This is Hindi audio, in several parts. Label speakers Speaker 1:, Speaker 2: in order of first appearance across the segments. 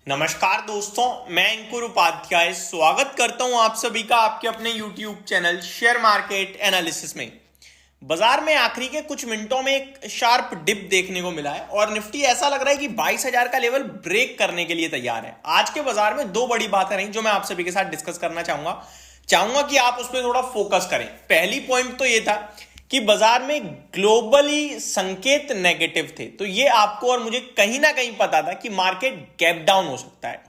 Speaker 1: नमस्कार दोस्तों, मैं अंकुर उपाध्याय स्वागत करता हूं आप सभी का आपके अपने YouTube channel share market analysis में। बाजार में आखिरी के कुछ मिनटों में एक शार्प डिप देखने को मिला है और निफ्टी ऐसा लग रहा है कि 22,000 का लेवल ब्रेक करने के लिए तैयार है। आज के बाजार में दो बड़ी बातें रही जो मैं आप सभी के साथ डिस्कस करना चाहूंगा कि आप उस पर थोड़ा फोकस करें। पहली पॉइंट तो ये था कि बाजार में ग्लोबली संकेत नेगेटिव थे, तो ये आपको और मुझे कहीं ना कहीं पता था कि मार्केट गैप डाउन हो सकता है,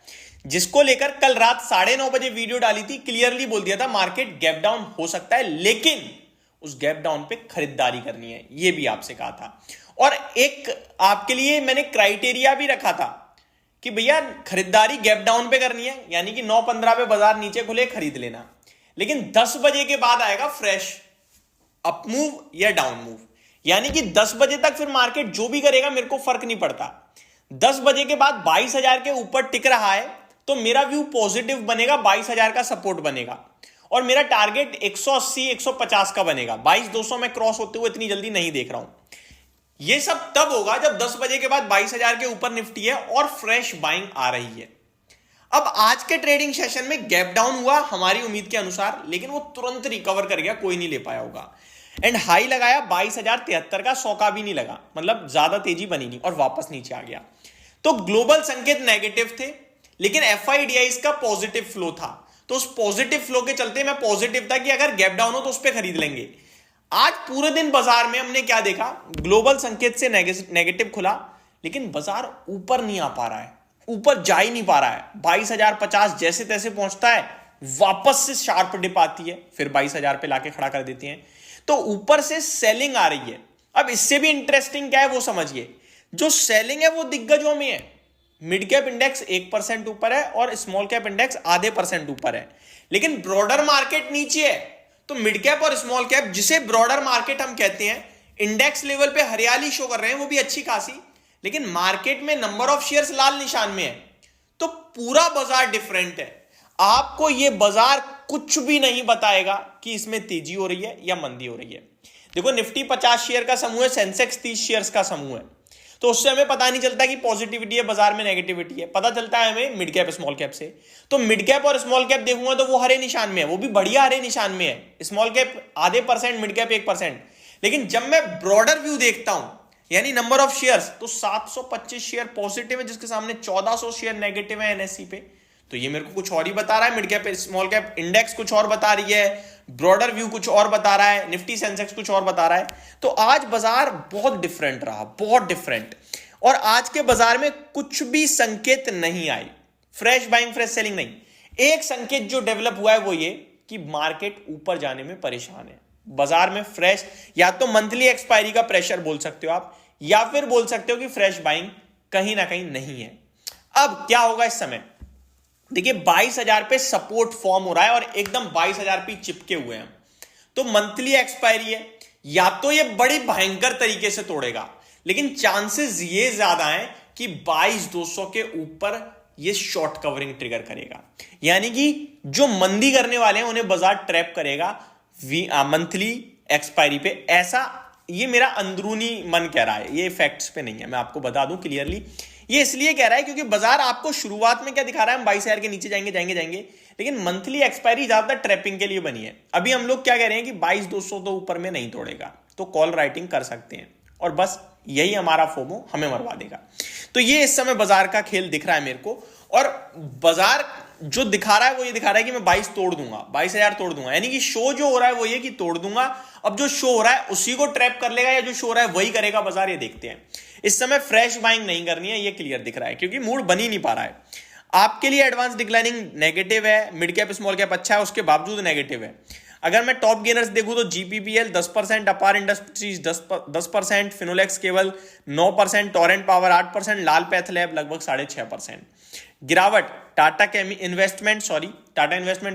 Speaker 1: जिसको लेकर कल रात 9:30 बजे वीडियो डाली थी। क्लियरली बोल दिया था मार्केट गैप डाउन हो सकता है, लेकिन उस गैप डाउन पे खरीदारी करनी है, ये भी आपसे कहा था। और एक आपके लिए मैंने क्राइटेरिया भी रखा था कि भैया खरीदारी गैप डाउन पे करनी है, यानी कि 9:15 पे बाजार नीचे खुले खरीद लेना, लेकिन 10 बजे के बाद आएगा फ्रेश अप मूव या डाउन मूव। यानी कि 10 बजे तक फिर मार्केट जो भी करेगा मेरे को फर्क नहीं पड़ता। 10 बजे के बाद 22,000 के ऊपर टिक रहा है तो मेरा व्यू पॉजिटिव बनेगा, 22,000 का सपोर्ट बनेगा और मेरा टारगेट 180-150 का बनेगा। 22,200 में क्रॉस होते हुए इतनी जल्दी नहीं देख रहा हूं। यह सब तब होगा जब 10 बजे के बाद 22,000 के ऊपर निफ्टी है और फ्रेश बाइंग आ रही है। अब आज के ट्रेडिंग सेशन में गैप डाउन हुआ हमारी उम्मीद के अनुसार, लेकिन वो तुरंत रिकवर कर गया, कोई नहीं ले पाया होगा। एंड हाई लगाया 22,073 का, 100 का भी नहीं लगा, मतलब ज्यादा तेजी बनी नहीं और वापस नीचे आ गया। तो ग्लोबल संकेत नेगेटिव थे, लेकिन एफआईडीआईज का पॉजिटिव फ्लो था। तो उस पॉजिटिव फ्लो के चलते मैं पॉजिटिव था कि अगर गैप डाउन हो तो उस पर खरीद लेंगे। आज पूरे दिन बाजार में हमने क्या देखा, ग्लोबल संकेत से नेगेटिव खुला, लेकिन बाजार ऊपर नहीं आ पा रहा है, ऊपर जा ही नहीं पा रहा है। 22,050 जैसे तैसे पहुंचता है, वापस से शार्प डिप आती है, फिर 22,000 पे लाके खड़ा कर देती है। तो ऊपर से सेलिंग आ रही है। अब इससे भी इंटरेस्टिंग क्या है वो समझिए। जो सेलिंग है वो दिग्गजों में है। मिड कैप इंडेक्स 1% ऊपर है और स्मॉल कैप इंडेक्स आधे % ऊपर है, लेकिन ब्रॉडर मार्केट नीचे है। तो मिड कैप और स्मॉल कैप, जिसे ब्रॉडर मार्केट हम कहते हैं, इंडेक्स लेवल पे हरियाली शो कर रहे हैं, वो भी अच्छी खासी, लेकिन मार्केट में नंबर ऑफ शेयर्स लाल निशान में है। तो पूरा बाजार डिफरेंट है। आपको यह बाजार कुछ भी नहीं बताएगा कि इसमें तेजी हो रही है या मंदी हो रही है। देखो, निफ्टी 50 शेयर का समूह है, सेंसेक्स 30 शेयर्स का समूह है, तो उससे हमें पता नहीं चलता कि पॉजिटिविटी है बाजार में नेगेटिविटी है, पता चलता है हमें मिड कैप स्मॉल कैप से। तो मिड कैप और स्मॉल कैप देखूंगा तो वो हरे निशान में है, वो भी बढ़िया हरे निशान में है। स्मॉल कैप आधे %, मिड कैप 1%। लेकिन जब मैं ब्रॉडर व्यू देखता हूं, यानी नंबर ऑफ शेयर्स, तो 725 शेयर पॉजिटिव है, जिसके सामने 1400 शेयर नेगेटिव है एनएससी पे। तो ये मेरे को कुछ और ही बता रहा है। Mid cap small cap index कुछ और बता रही है, ब्रॉडर व्यू कुछ और बता रहा है, निफ्टी सेंसेक्स कुछ और बता रहा है। तो आज बाजार बहुत डिफरेंट रहा, बहुत डिफरेंट। और आज के बाजार में कुछ भी संकेत नहीं आए, फ्रेश बाइंग फ्रेश सेलिंग नहीं। एक संकेत जो डेवलप हुआ है वो ये कि मार्केट ऊपर जाने में परेशान है। बाजार में फ्रेश, या तो मंथली एक्सपायरी का प्रेशर बोल सकते हो आप, या फिर बोल सकते हो कि फ्रेश बाइंग कहीं ना कहीं नहीं है। अब क्या होगा इस समय, देखिए 22,000 पे सपोर्ट फॉर्म हो रहा है और एकदम 22,000 पे चिपके हुए हैं। तो मंथली एक्सपायरी है, या तो ये बड़ी भयंकर तरीके से तोड़ेगा, लेकिन चांसेस ये ज्यादा हैं कि 22,200 के ऊपर ये शॉर्ट कवरिंग ट्रिगर करेगा। यानी कि जो मंदी करने वाले हैं उन्हें बाजार ट्रैप करेगा मंथली एक्सपायरी पे। ऐसा ये मेरा अंदरूनी मन कह रहा है, ये फैक्ट्स पे नहीं है, मैं आपको बता दूं क्लियरली। ये इसलिए कह रहा है क्योंकि बाजार आपको शुरुआत में क्या दिखा रहा है, हम 22,000 के नीचे जाएंगे जाएंगे जाएंगे, लेकिन मंथली एक्सपायरी ज्यादातर ट्रैपिंग के लिए बनी है। अभी हम लोग क्या कह रहे हैं कि 22,200 तो ऊपर में नहीं तोड़ेगा, तो कॉल राइटिंग कर सकते हैं और बस यही हमारा फोमो हमें मरवा देगा। तो ये इस समय बाजार का खेल दिख रहा है मेरे को, और बाजार जो दिखा रहा है वो ये दिखा रहा है कि मैं 22 तोड़ दूंगा, 22,000 तोड़ दूंगा। यानी कि शो जो हो रहा है वो ये कि तोड़ दूंगा। अब जो शो हो रहा है उसी को ट्रैप कर लेगा या जो शो हो रहा है वही करेगा बाजार, ये देखते हैं। इस समय फ्रेश बाइंग नहीं करनी है, ये क्लियर दिख रहा है, क्योंकि मूड बन ही नहीं पा रहा है। आपके लिए एडवांस डिक्लाइनिंग नेगेटिव है, मिड कैप स्मॉल कैप अच्छा है, उसके बावजूद नेगेटिव है। अगर मैं टॉप गेनर्स देखूं तो जीपीपीएल 10%, अपार इंडस्ट्रीज 10%, फिनोलेक्स केवल 9%, Torrent Power 8%, Lal Path Lab लगभग 6.5%। गिरावट टाटा इन्वेस्टमेंट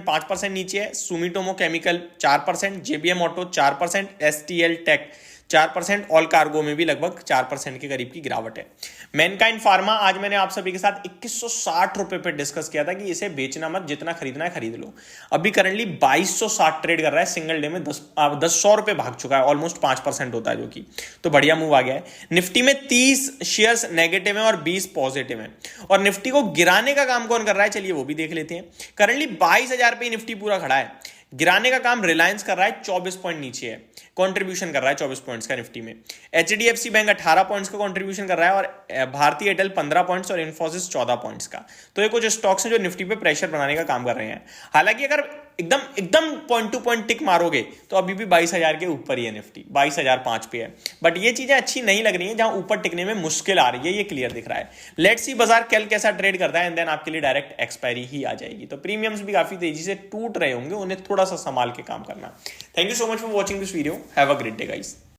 Speaker 1: 5% नीचे है, Sumitomo Chemical 4%, JBM Auto 4%, STL Tech 4%, All Cargo में भी लगभग 4% के करीब की गिरावट है। मैनकाइंड फार्मा आज मैंने आप सभी के साथ 2160 रुपए पे डिस्कस किया था कि इसे बेचना मत, जितना खरीदना है खरीद लो। अभी करंटली 2260 ट्रेड कर रहा है, सिंगल डे में 100 रुपए भाग चुका है, ऑलमोस्ट 5% होता है जो कि, तो बढ़िया मूव आ गया है। निफ्टी में 30 शेयर्स नेगेटिव है और 20 पॉजिटिव है। और निफ्टी को गिराने का काम कौन कर रहा है, चलिए वो भी देख लेते हैं। करंटली 22,000 पे निफ्टी पूरा खड़ा है, गिराने का काम रिलायंस कर रहा है, 24 पॉइंट नीचे है, कंट्रीब्यूशन कर रहा है 24 पॉइंट्स का निफ्टी में। एचडीएफसी बैंक 18 पॉइंट्स का कंट्रीब्यूशन कर रहा है और भारतीय एयरटेल 15 पॉइंट्स और इन्फोसिस 14 पॉइंट्स का। तो ये कुछ स्टॉक्स हैं जो निफ्टी पे प्रेशर बनाने का काम कर रहे हैं। हालांकि अगर एकदम एकदम पॉइंट टू पॉइंट टिक मारोगे तो अभी भी 22,000 के ऊपर ही है निफ्टी, 22,005 पे है। बट ये चीजें अच्छी नहीं लग रही हैं, जहां ऊपर टिकने में मुश्किल आ रही है, ये क्लियर दिख रहा है। लेट्स सी बाजार कल कैसा ट्रेड करता है, एंड देन आपके लिए डायरेक्ट एक्सपायरी ही आ जाएगी। तो प्रीमियम्स भी काफी तेजी से टूट रहे होंगे, उन्हें थोड़ा सा संभाल के काम करना। Thank you so much for watching this video, have a great day guys.